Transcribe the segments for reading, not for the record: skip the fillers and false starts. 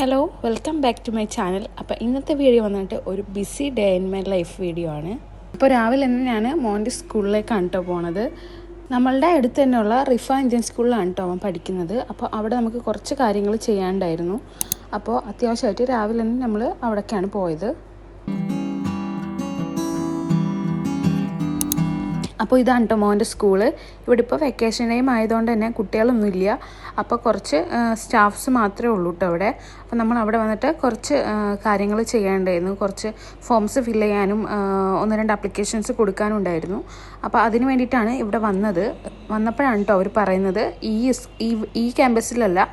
Hello welcome back to my channel. അപ്പോൾ ഇന്നത്തെ video വന്നിട്ട് ഒരു busy day in my life video ആണ്. അപ്പോൾ രാവിലെ തന്നെ ഞാൻ മോൻ്റെ സ്കൂളിലേക്കാണ് കേട്ടോ പോണത്. നമ്മളുടെ അടുത്ത് തന്നെയുള്ള റിഫ ഇന്ത്യൻ സ്കൂളിലാണ് കേട്ടോ അവൻ പഠിക്കുന്നത്. അപ്പോൾ അവിടെ നമുക്ക് കുറച്ച് കാര്യങ്ങൾ ചെയ്യാനുണ്ടായിരുന്നു. അപ്പോൾ അത്യാവശ്യമായിട്ട് രാവിലെ തന്നെ നമ്മൾ അവിടേക്കാണ് പോയത്. അപ്പോൾ ഇതാണ് കേട്ടോ മോൻ്റെ സ്കൂള്. ഇവിടെ ഇപ്പോൾ വെക്കേഷൻ ടൈം ആയതുകൊണ്ട് തന്നെ കുട്ടികളൊന്നുമില്ല. അപ്പോൾ കുറച്ച് സ്റ്റാഫ്സ് മാത്രമേ ഉള്ളൂ കേട്ടോ അവിടെ. അപ്പോൾ നമ്മൾ അവിടെ വന്നിട്ട് കുറച്ച് കാര്യങ്ങൾ ചെയ്യാനുണ്ടായിരുന്നു. കുറച്ച് ഫോംസ് ഫില്ല് ചെയ്യാനും 1-2 ആപ്ലിക്കേഷൻസ് കൊടുക്കാനും ഉണ്ടായിരുന്നു. അപ്പോൾ അതിന് വേണ്ടിയിട്ടാണ് ഇവിടെ വന്നപ്പോഴാണ് കേട്ടോ അവർ പറയുന്നത് ഈ ക്യാമ്പസിലല്ല,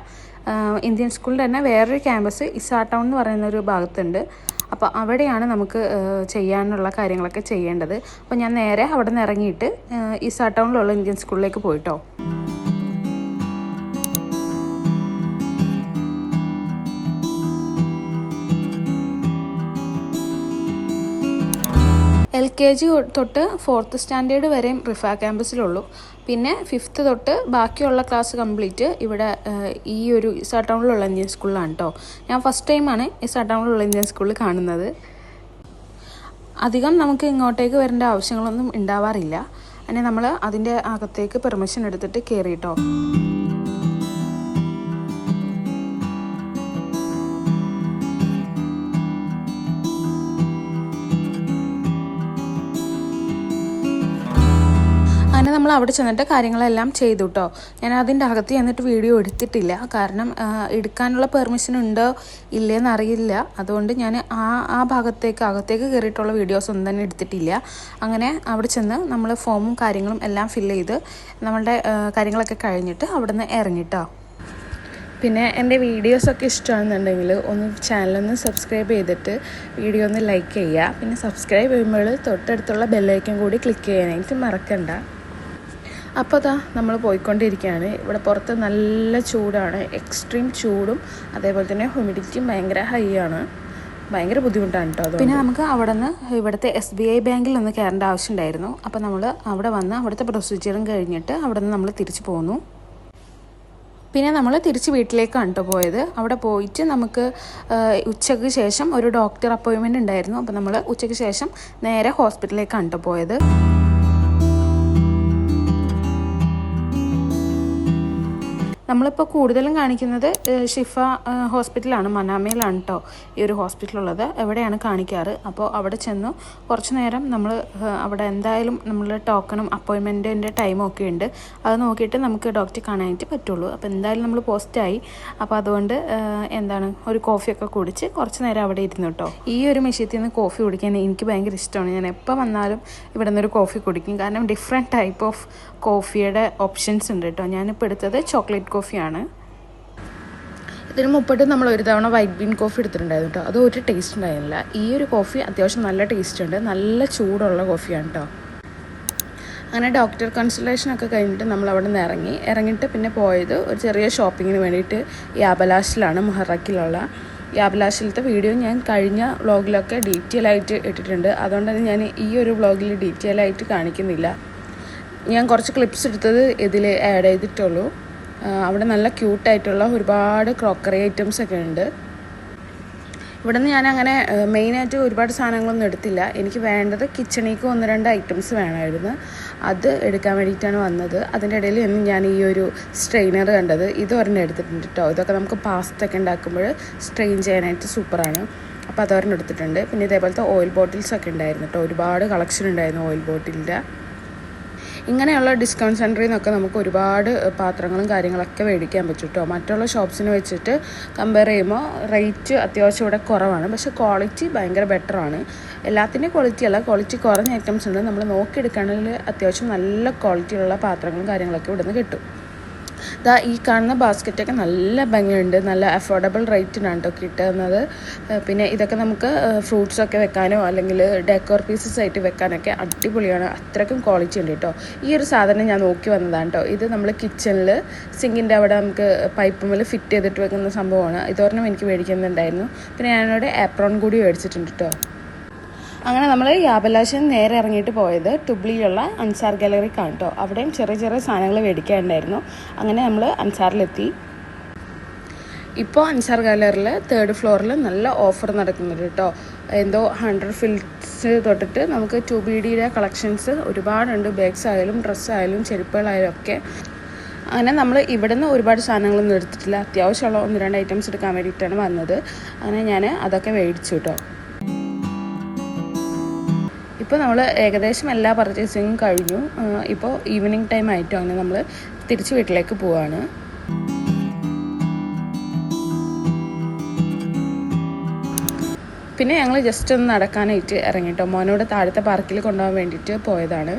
ഇന്ത്യൻ സ്കൂളിൽ തന്നെ വേറൊരു ക്യാമ്പസ് ഇസാ ടൗൺ എന്ന് പറയുന്നൊരു ഭാഗത്തുണ്ട്. അപ്പോൾ അവിടെയാണ് നമുക്ക് ചെയ്യാനുള്ള കാര്യങ്ങളൊക്കെ ചെയ്യേണ്ടത്. അപ്പോൾ ഞാൻ നേരെ അവിടെ നിന്ന് ഇറങ്ങിയിട്ട് ഇസാ ടൗണിലുള്ള ഇന്ത്യൻ സ്കൂളിലേക്ക് പോയിട്ടോ. LKG തൊട്ട് 4th സ്റ്റാൻഡേർഡ് വരെയും റിഫ ക്യാമ്പസിലുള്ളൂ. പിന്നെ 5th തൊട്ട് ബാക്കിയുള്ള ക്ലാസ് കംപ്ലീറ്റ് ഇവിടെ ഈ ഒരു ഇസാ ടൗണിലുള്ള ഇന്ത്യൻ സ്കൂളിലാണ് കേട്ടോ. ഞാൻ ഫസ്റ്റ് ടൈമാണ് ഇസാ ടൗണിലുള്ള ഇന്ത്യൻ സ്കൂളിൽ കാണുന്നത്. അധികം നമുക്ക് ഇങ്ങോട്ടേക്ക് വരേണ്ട ആവശ്യങ്ങളൊന്നും ഉണ്ടാവാറില്ല. അങ്ങനെ നമ്മൾ അതിൻ്റെ അകത്തേക്ക് പെർമിഷൻ എടുത്തിട്ട് കയറിയിട്ടോ. അങ്ങനെ നമ്മൾ അവിടെ ചെന്നിട്ട് കാര്യങ്ങളെല്ലാം ചെയ്തു കേട്ടോ. ഞാൻ അതിൻ്റെ അകത്ത് ചെന്നിട്ട് വീഡിയോ എടുത്തിട്ടില്ല, കാരണം എടുക്കാനുള്ള പെർമിഷൻ ഉണ്ടോ ഇല്ലയെന്ന് അറിയില്ല. അതുകൊണ്ട് ഞാൻ അകത്തേക്ക് കയറിയിട്ടുള്ള വീഡിയോസ് ഒന്നും തന്നെ എടുത്തിട്ടില്ല. അങ്ങനെ അവിടെ ചെന്ന് നമ്മൾ ഫോമും കാര്യങ്ങളും എല്ലാം ഫില്ല് ചെയ്ത് നമ്മളുടെ കാര്യങ്ങളൊക്കെ കഴിഞ്ഞിട്ട് അവിടെ നിന്ന് ഇറങ്ങിട്ടോ. പിന്നെ എൻ്റെ വീഡിയോസൊക്കെ ഇഷ്ടമാണെന്നുണ്ടെങ്കിൽ ചാനലൊന്ന് സബ്സ്ക്രൈബ് ചെയ്തിട്ട് വീഡിയോ ഒന്ന് ലൈക്ക് ചെയ്യുക. പിന്നെ സബ്സ്ക്രൈബ് ചെയ്യുമ്പോൾ തൊട്ടടുത്തുള്ള ബെല്ലൈക്കൻ കൂടി ക്ലിക്ക് ചെയ്യാനായിട്ട് മറക്കണ്ട. അപ്പോൾ നമ്മൾ പോയിക്കൊണ്ടിരിക്കുകയാണ്. ഇവിടെ പുറത്ത് നല്ല ചൂടാണ്, എക്സ്ട്രീം ചൂടും അതേപോലെ തന്നെ ഹ്യൂമിഡിറ്റിയും ഭയങ്കര ഹൈ ആണ്. ഭയങ്കര ബുദ്ധിമുട്ടാണ് കേട്ടോ. പിന്നെ നമുക്ക് അവിടെ നിന്ന് ഇവിടുത്തെ SBI ബാങ്കിൽ ഒന്ന് കയറേണ്ട ആവശ്യമുണ്ടായിരുന്നു. അപ്പോൾ നമ്മൾ അവിടെ വന്ന് അവിടുത്തെ പ്രൊസീജിയറും കഴിഞ്ഞിട്ട് അവിടെ നിന്ന് നമ്മൾ തിരിച്ചു പോന്നു. പിന്നെ നമ്മൾ തിരിച്ച് വീട്ടിലേക്കാണ് കേട്ടോ പോയത്. അവിടെ പോയിട്ട് നമുക്ക് ഉച്ചയ്ക്ക് ശേഷം ഒരു ഡോക്ടർ അപ്പോയിൻമെൻറ്റ് ഉണ്ടായിരുന്നു. അപ്പോൾ നമ്മൾ ഉച്ചയ്ക്ക് ശേഷം നേരെ ഹോസ്പിറ്റലിലേക്കാണ് കേട്ടോ പോയത്. നമ്മളിപ്പോൾ കൂടുതലും കാണിക്കുന്നത് ഷിഫ ഹോസ്പിറ്റലാണ്, മനാമയിലാണ് കേട്ടോ ഈ ഒരു ഹോസ്പിറ്റലുള്ളത്. എവിടെയാണ് കാണിക്കാറ്. അപ്പോൾ അവിടെ ചെന്ന് കുറച്ച് നേരം നമ്മൾ അവിടെ എന്തായാലും നമ്മൾ ടോക്കണും അപ്പോയിൻമെൻറ്റിൻ്റെ ടൈമും ഒക്കെ ഉണ്ട്. അത് നോക്കിയിട്ട് നമുക്ക് ഡോക്ടറെ കാണാനായിട്ട് പറ്റുള്ളൂ. അപ്പോൾ എന്തായാലും നമ്മൾ പോസ്റ്റായി. അപ്പോൾ അതുകൊണ്ട് ഒരു കോഫിയൊക്കെ കുടിച്ച് കുറച്ച് നേരം അവിടെ ഇരുന്നു കേട്ടോ. ഈ ഒരു മെഷീത്തിൽ നിന്ന് കോഫി കുടിക്കാൻ എനിക്ക് ഭയങ്കര ഇഷ്ടമാണ്. ഞാൻ എപ്പോൾ വന്നാലും ഇവിടെ നിന്നൊരു കോഫി കുടിക്കും, കാരണം ഡിഫറെൻറ്റ് ടൈപ്പ് ഓഫ് കോഫിയുടെ ഓപ്ഷൻസ് ഉണ്ട് കേട്ടോ. ഞാനിപ്പോൾ എടുത്തത് ചോക്ലേറ്റ് കോഫിയാണ്. ഇതിന് മുമ്പ് നമ്മൾ ഒരു തവണ വൈറ്റ് ബീൻ കോഫി എടുത്തിട്ടുണ്ടായിരുന്നു കേട്ടോ. അത് ഒരു ടേസ്റ്റ് ഉണ്ടായിരുന്നില്ല. ഈ ഒരു കോഫി അത്യാവശ്യം നല്ല ടേസ്റ്റ് ഉണ്ട്, നല്ല ചൂടുള്ള കോഫിയാണ് കേട്ടോ. അങ്ങനെ ഡോക്ടർ കൺസൾട്ടേഷനൊക്കെ കഴിഞ്ഞിട്ട് നമ്മൾ അവിടെ നിന്ന് ഇറങ്ങിയിട്ട് പിന്നെ പോയത് ഒരു ചെറിയ ഷോപ്പിങ്ങിന് വേണ്ടിയിട്ട് യാബലാഷിലാണ്, മുഹറക്കിലുള്ള യാബലാഷിലത്തെ വീഡിയോ ഞാൻ കഴിഞ്ഞ വ്ളോഗിലൊക്കെ ഡീറ്റെയിൽ ആയിട്ട് ഇട്ടിട്ടുണ്ട്. അതുകൊണ്ട് തന്നെ ഞാൻ ഈ ഒരു വ്ളോഗിൽ ഡീറ്റെയിൽ ആയിട്ട് കാണിക്കുന്നില്ല. ഞാൻ കുറച്ച് ക്ലിപ്സ് എടുത്തത് ഇതിൽ ആഡ് ചെയ്തിട്ടുള്ളൂ. അവിടെ നല്ല ക്യൂട്ടായിട്ടുള്ള ഒരുപാട് ക്രോക്കറി ഐറ്റംസ് ഒക്കെ ഉണ്ട്. ഇവിടെ നിന്ന് ഞാനങ്ങനെ മെയിനായിട്ട് ഒരുപാട് സാധനങ്ങളൊന്നും എടുത്തില്ല. എനിക്ക് വേണ്ടത് കിച്ചണിക്ക് 1-2 ഐറ്റംസ് വേണമായിരുന്നു. അത് എടുക്കാൻ വേണ്ടിയിട്ടാണ് വന്നത്. അതിൻ്റെ ഇടയിൽ ഞാൻ ഈ ഒരു സ്ട്രെയിനർ കണ്ടത്. ഇത് ഒരെണ്ണം എടുത്തിട്ടുണ്ട് കേട്ടോ. ഇതൊക്കെ നമുക്ക് പാസ്ത ഒക്കെ ഉണ്ടാക്കുമ്പോൾ സ്ട്രെയിൻ ചെയ്യാനായിട്ട് സൂപ്പറാണ്. അപ്പോൾ അതൊരെണ്ണം എടുത്തിട്ടുണ്ട്. പിന്നെ ഇതേപോലത്തെ ഓയിൽ ബോട്ടിൽസൊക്കെ ഉണ്ടായിരുന്നു കേട്ടോ. ഒരുപാട് കളക്ഷൻ ഉണ്ടായിരുന്നു ഓയിൽ ബോട്ടിലിൻ്റെ. ഇങ്ങനെയുള്ള ഡിസ്കൗണ്ട് സെൻറ്ററിൽ നിന്നൊക്കെ നമുക്ക് ഒരുപാട് പാത്രങ്ങളും കാര്യങ്ങളൊക്കെ മേടിക്കാൻ പറ്റും കേട്ടോ. മറ്റുള്ള ഷോപ്സിനെ വെച്ചിട്ട് കമ്പയർ ചെയ്യുമ്പോൾ റേറ്റ് അത്യാവശ്യം ഇവിടെ കുറവാണ്, പക്ഷേ ക്വാളിറ്റി ഭയങ്കര ബെറ്ററാണ്. എല്ലാത്തിൻ്റെയും ക്വാളിറ്റി അല്ല, ക്വാളിറ്റി കുറഞ്ഞ ഐറ്റംസ് ഉണ്ട്. നമ്മൾ നോക്കിയെടുക്കുകയാണെങ്കിൽ അത്യാവശ്യം നല്ല ക്വാളിറ്റിയുള്ള പാത്രങ്ങളും കാര്യങ്ങളൊക്കെ ഇവിടെ നിന്ന് കിട്ടും. ഈ കാണുന്ന ബാസ്ക്കറ്റൊക്കെ നല്ല ഭംഗിയുണ്ട്, നല്ല അഫോർഡബിൾ റേറ്റിനാണ് കേട്ടോ കിട്ടുന്നത്. പിന്നെ ഇതൊക്കെ നമുക്ക് ഫ്രൂട്ട്സൊക്കെ വെക്കാനോ അല്ലെങ്കിൽ ഡെക്കോർ പീസസ് ആയിട്ട് വെക്കാനൊക്കെ അടിപൊളിയാണ്. അത്രയ്ക്കും ക്വാളിറ്റി ഉണ്ട് കേട്ടോ. ഈ ഒരു സാധനം ഞാൻ നോക്കി വന്നതാണ് കേട്ടോ. ഇത് നമ്മൾ കിച്ചണിൽ സിങ്കിൻ്റെ അവിടെ നമുക്ക് പൈപ്പ് മേൽ ഫിറ്റ് ചെയ്തിട്ട് വെക്കുന്ന സംഭവമാണ്. ഇതൊരെണ്ണം എനിക്ക് മേടിക്കുന്നുണ്ടായിരുന്നു. പിന്നെ ഞാനിവിടെ ആപ്രോൺ കൂടി മേടിച്ചിട്ടുണ്ട് കേട്ടോ. അങ്ങനെ നമ്മൾ യാബലാശിൽ നേരെ ഇറങ്ങിയിട്ട് പോയത് ടുബ്ലിയിലുള്ള അൻസാർ ഗാലറിക്കാണ് കേട്ടോ. അവിടെയും ചെറിയ ചെറിയ സാധനങ്ങൾ മേടിക്കാനുണ്ടായിരുന്നു. അങ്ങനെ നമ്മൾ അൻസാറിലെത്തി. ഇപ്പോൾ അൻസാർ ഗാലറിയിൽ 3rd ഫ്ലോറിൽ നല്ല ഓഫർ നടക്കുന്നുണ്ട് കേട്ടോ. എന്തോ 100 ഫിൽസ് തൊട്ടിട്ട് നമുക്ക് 2BDയുടെ കളക്ഷൻസ് ഒരുപാടുണ്ട്. ബാഗ്സ് ആയാലും ഡ്രസ്സായാലും ചെരുപ്പുകളായാലും ഒക്കെ. അങ്ങനെ നമ്മൾ ഇവിടെ നിന്ന് ഒരുപാട് സാധനങ്ങളൊന്നും എടുത്തിട്ടില്ല. അത്യാവശ്യമുള്ള 1-2 ഐറ്റംസ് എടുക്കാൻ വേണ്ടിയിട്ടാണ് വന്നത്. അങ്ങനെ ഞാൻ അതൊക്കെ മേടിച്ചു കേട്ടോ. ഇപ്പോൾ നമ്മൾ ഏകദേശം എല്ലാ പർച്ചേസിങ്ങും കഴിഞ്ഞു. ഇപ്പോൾ ഈവനിങ് ടൈം ആയിട്ടും അങ്ങനെ നമ്മൾ തിരിച്ച് വീട്ടിലേക്ക് പോവാണ്. പിന്നെ ഞങ്ങൾ ജസ്റ്റ് ഒന്ന് നടക്കാനായിട്ട് ഇറങ്ങിട്ടോ. മോനോട് താഴത്തെ പാർക്കിൽ കൊണ്ടുപോകാൻ വേണ്ടിയിട്ട് പോയതാണ്.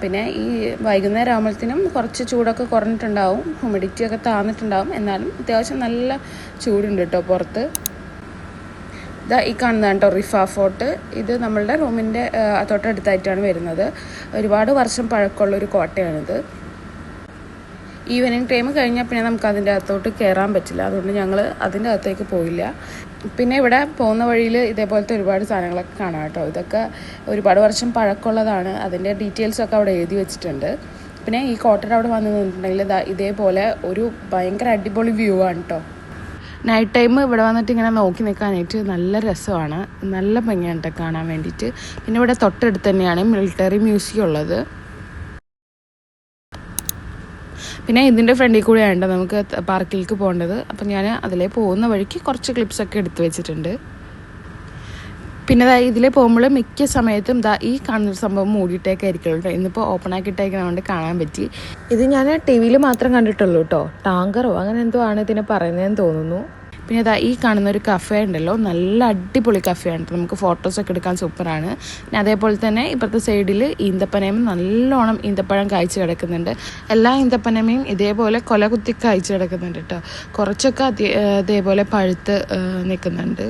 പിന്നെ ഈ വൈകുന്നേരം ആകുമ്പോഴത്തേനും കുറച്ച് ചൂടൊക്കെ കുറഞ്ഞിട്ടുണ്ടാവും, ഹ്യൂമിഡിറ്റി ഒക്കെ താന്നിട്ടുണ്ടാവും. എന്നാലും അത്യാവശ്യം നല്ല ചൂടുണ്ട് കേട്ടോ പുറത്ത്. ഇതാ ഈ കാണുന്നതാണ് കേട്ടോ റിഫ ഫോർട്ട്. ഇത് നമ്മളുടെ റൂമിൻ്റെ തൊട്ടടുത്തായിട്ടാണ് വരുന്നത്. ഒരുപാട് വർഷം പഴക്കമുള്ളൊരു കോട്ടയാണിത്. ഈവനിങ് ടൈം കഴിഞ്ഞാൽ പിന്നെ നമുക്ക് അതിൻ്റെ അകത്തോട്ട് കയറാൻ പറ്റില്ല. അതുകൊണ്ട് ഞങ്ങൾ അതിൻ്റെ അകത്തേക്ക് പോയില്ല. പിന്നെ ഇവിടെ പോകുന്ന വഴിയിൽ ഇതേപോലത്തെ ഒരുപാട് സാധനങ്ങളൊക്കെ കാണാം കേട്ടോ. ഇതൊക്കെ ഒരുപാട് വർഷം പഴക്കമുള്ളതാണ്. അതിൻ്റെ ഡീറ്റെയിൽസൊക്കെ അവിടെ എഴുതി വെച്ചിട്ടുണ്ട്. പിന്നെ ഈ കോട്ടയുടെ അവിടെ വന്ന് നിന്നിട്ടുണ്ടെങ്കിൽ ഇതേപോലെ ഒരു ഭയങ്കര അടിപൊളി വ്യൂ ആണ് കേട്ടോ. നൈറ്റ് ടൈം ഇവിടെ വന്നിട്ട് ഇങ്ങനെ നോക്കി നിൽക്കാനായിട്ട് നല്ല രസമാണ്, നല്ല ഭംഗിയാണ് കേട്ടോ കാണാൻ വേണ്ടിയിട്ട്. പിന്നെ ഇവിടെ തൊട്ടടുത്ത് തന്നെയാണ് മിലിറ്ററി മ്യൂസിയം ഉള്ളത്. പിന്നെ ഇതിൻ്റെ ഫ്രണ്ടിൽ കൂടെയാണ് നമുക്ക് പാർക്കിലേക്ക് പോകേണ്ടത്. അപ്പം ഞാൻ അതിലേ പോകുന്ന വഴിക്ക് കുറച്ച് ക്ലിപ്സൊക്കെ എടുത്ത് വെച്ചിട്ടുണ്ട്. പിന്നെ ഇതിലേ പോകുമ്പോൾ മിക്ക സമയത്തും ഈ കാണുന്നൊരു സംഭവം മൂടിയിട്ടേക്ക് ആയിരിക്കുള്ളൂ കേട്ടോ. ഇന്നിപ്പോൾ ഓപ്പൺ ആക്കിയിട്ടേക്കുന്നതുകൊണ്ട് കാണാൻ പറ്റി. ഇത് ഞാൻ TV മാത്രം കണ്ടിട്ടുള്ളൂ കേട്ടോ. ടാങ്കറോ അങ്ങനെ എന്തോ ആണ് ഇതിനെ പറയുന്നതെന്ന് തോന്നുന്നു. പിന്നെ ഈ കാണുന്ന ഒരു കഫേ ഉണ്ടല്ലോ, നല്ല അടിപൊളി കഫേയാണ്. നമുക്ക് ഫോട്ടോസൊക്കെ എടുക്കാൻ സൂപ്പറാണ്. പിന്നെ അതേപോലെ തന്നെ ഇപ്പുറത്തെ സൈഡിൽ ഈന്തപ്പനയും നല്ലോണം ഈന്തപ്പഴം കായ്ച്ച് കിടക്കുന്നുണ്ട്. എല്ലാ ഈന്തപ്പനയും ഇതേപോലെ കൊല കുത്തി കായ്ച്ച് കിടക്കുന്നുണ്ട് കേട്ടോ. കുറച്ചൊക്കെ അതേപോലെ പഴുത്ത് നിൽക്കുന്നുണ്ട്.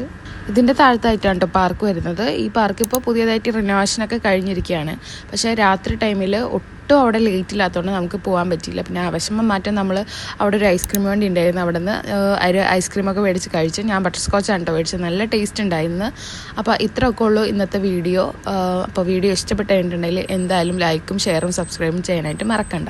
ഇതിൻ്റെ താഴത്തായിട്ടാണ് കേട്ടോ പാർക്ക് വരുന്നത്. ഈ പാർക്ക് ഇപ്പോൾ പുതിയതായിട്ട് റിനോവേഷനൊക്കെ കഴിഞ്ഞിരിക്കുകയാണ്. പക്ഷേ രാത്രി ടൈമിൽ ഒട്ടും അവിടെ ലേറ്റ് ഇല്ലാത്തതുകൊണ്ട് നമുക്ക് പോകാൻ പറ്റിയില്ല. പിന്നെ ആവശ്യം മാറ്റം നമ്മൾ അവിടെ ഒരു ഐസ്ക്രീം വേണ്ടി ഉണ്ടായിരുന്നു. അവിടെ നിന്ന് ഒരു ഐസ്ക്രീമൊക്കെ മേടിച്ച് കഴിച്ചു. ഞാൻ ബട്ടർ സ്കോച്ചാണ് കേട്ടോ മേടിച്ചത്. നല്ല ടേസ്റ്റ് ഉണ്ടായിരുന്നു. അപ്പോൾ ഇത്രയൊക്കെ ഉള്ളൂ ഇന്നത്തെ വീഡിയോ. അപ്പോൾ വീഡിയോ ഇഷ്ടപ്പെട്ടിട്ടുണ്ടെങ്കിൽ എന്തായാലും ലൈക്കും ഷെയറും സബ്സ്ക്രൈബും ചെയ്യാനായിട്ട് മറക്കണ്ട.